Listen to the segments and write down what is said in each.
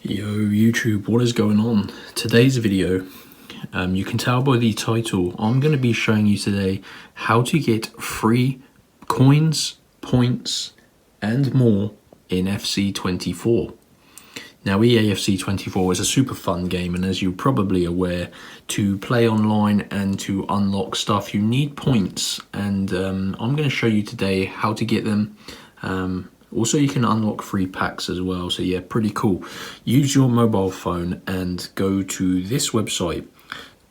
Yo YouTube, what is going on? Today's video, you can tell by the title, I'm going to be showing you today how to get free coins, points and more in FC24. Now EA FC24 is a super fun game, and as you're probably aware, to play online and to unlock stuff you need points, and I'm going to show you today how to get them. Also, you can unlock free packs as well, so yeah, pretty cool. Use your mobile phone and go to this website,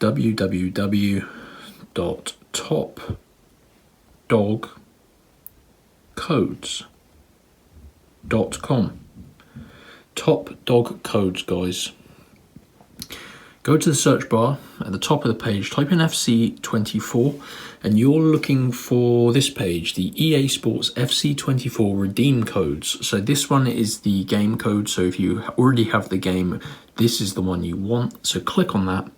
www.topdogcodes.com. Top Dog Codes, guys. Go to the search bar at the top of the page, type in FC24, and you're looking for this page, the EA Sports FC24 redeem codes. So this one is the game code, so if you already have the game, this is the one you want. So click on that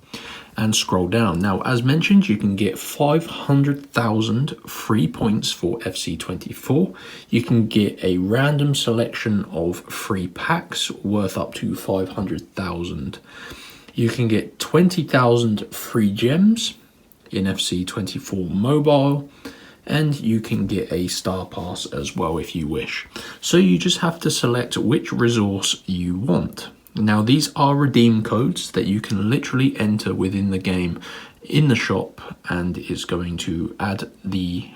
and scroll down. Now, as mentioned, you can get 500,000 free points for FC24. You can get a random selection of free packs worth up to 500,000. You can get 20,000 free gems in FC24 mobile, and you can get a star pass as well if you wish. So you just have to select which resource you want. Now these are redeem codes that you can literally enter within the game in the shop, and is going to add the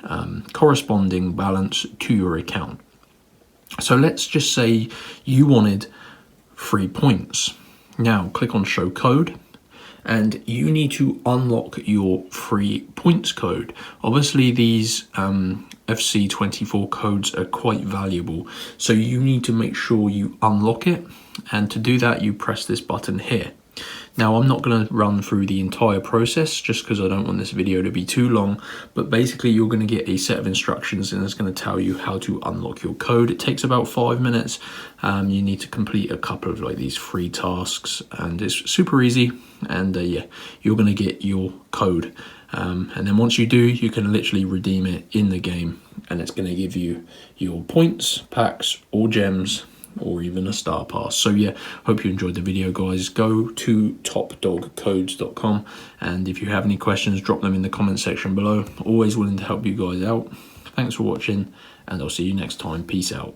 corresponding balance to your account. So let's just say you wanted free points. Now click on show code, and you need to unlock your free points code. Obviously these FC24 codes are quite valuable, so you need to make sure you unlock it, and to do that you press this button here. Now I'm not going to run through the entire process just because I don't want this video to be too long, but basically you're going to get a set of instructions and it's going to tell you how to unlock your code. It takes about 5 minutes. You need to complete a couple of like these free tasks, and it's super easy, and yeah, you're going to get your code, and then once you do, you can literally redeem it in the game, and it's going to give you your points, packs or gems, or even a star pass. So yeah, hope you enjoyed the video, guys. Go to topdogcodes.com, and if you have any questions, drop them in the comment section below. Always willing to help you guys out. Thanks for watching, and I'll see you next time. Peace out.